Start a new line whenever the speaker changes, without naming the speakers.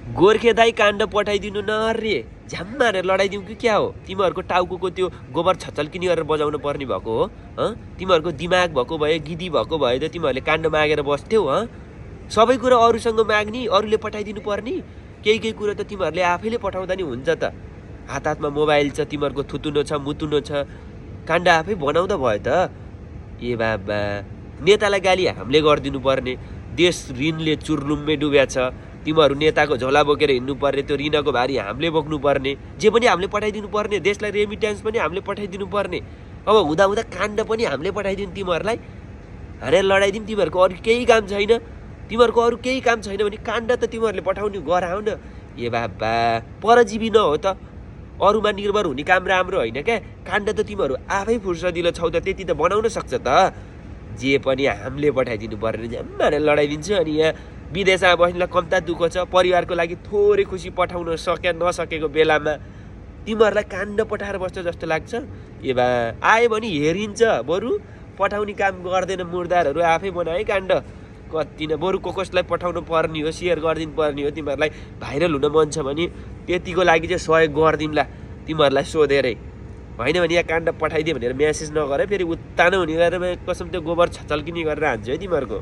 गोर्खे दाई काण्ड पठाइदिनु न रे, झ्याम मारेर लडाइदिउँ कि क्या हो? तिमीहरूको टाउको त्यो गोबर छचल्किनी गरेर बजाउनु पर्ने भएको हो? तिमीहरूको दिमाग भएको भए, गिदी भएको भए त तिमीहरूले काण्ड मागेर बस्थ्यौ। सबै कुरा अरूसँग माग्ने, अरूले पठाइदिनु पर्ने? केही कुरा त तिमीहरूले आफैले पठाउँदा नि हुन्छ त। हात हातमा मोबाइल छ, तिमीहरूको थुतुनो छ, मुतुनो छ, काण्ड आफै बनाउँदा भयो त। ए बाबा, नेतालाई गाली हामीले गरिदिनु पर्ने? देश ऋणले चुर्लुम्मे डुब्या छ, तिमीहरू नेताको झोला बोकेर हिँड्नु पर्ने, त्यो ऋणको भारी हामीले बोक्नु पर्ने, जे पनि हामीले पठाइदिनु पर्ने, देशलाई रेमिट्यान्स पनि हामीले पठाइदिनु पर्ने। अब हुँदा हुँदा काण्ड पनि हामीले पठाइदिनु तिमीहरूलाई, हानेर लडाइदिउँ। तिमीहरूको अरू केही काम छैन, तिमीहरूको अरू केही काम छैन भने काण्ड त तिमीहरूले पठाउने गराउ न। ए बाबा, परजीवी नहो त, अरूमा निर्भर हुने काम राम्रो होइन क्या। काण्ड त तिमीहरू आफै फुर्सदिलो छौ त, त्यति त बनाउन सक्छ त। जे पनि हामीले पठाइदिनु पर्ने, झ्याम्माले लडाइदिन्छु। अनि यहाँ विदेशमा बस्नेलाई कम्ता दुःख छ, परिवारको लागि थोरै खुसी पठाउन नसकेको बेलामा तिमीहरूलाई काण्ड पठाएर बस्छ जस्तो लाग्छ। ए बा, आयो भने हेरिन्छ, बरु पठाउने काम गर्दैन। मुर्दारहरू आफै बनाए काण्ड, कति न। बरु कसलाई पठाउनु पर्ने हो, सेयर गरिदिनु पर्ने हो। तिमीहरूलाई भाइरल हुन मन छ भने त्यतिको लागि चाहिँ सहयोग गरिदिउँला तिमीहरूलाई सोधेरै, होइन भने यहाँ काण्ड पठाइदियो भनेर म्यासेज नगरे फेरि उत्तानो हुने गरेर कसम त्यो गोबर छचल्किने गरेर हान्छु है तिमीहरूको।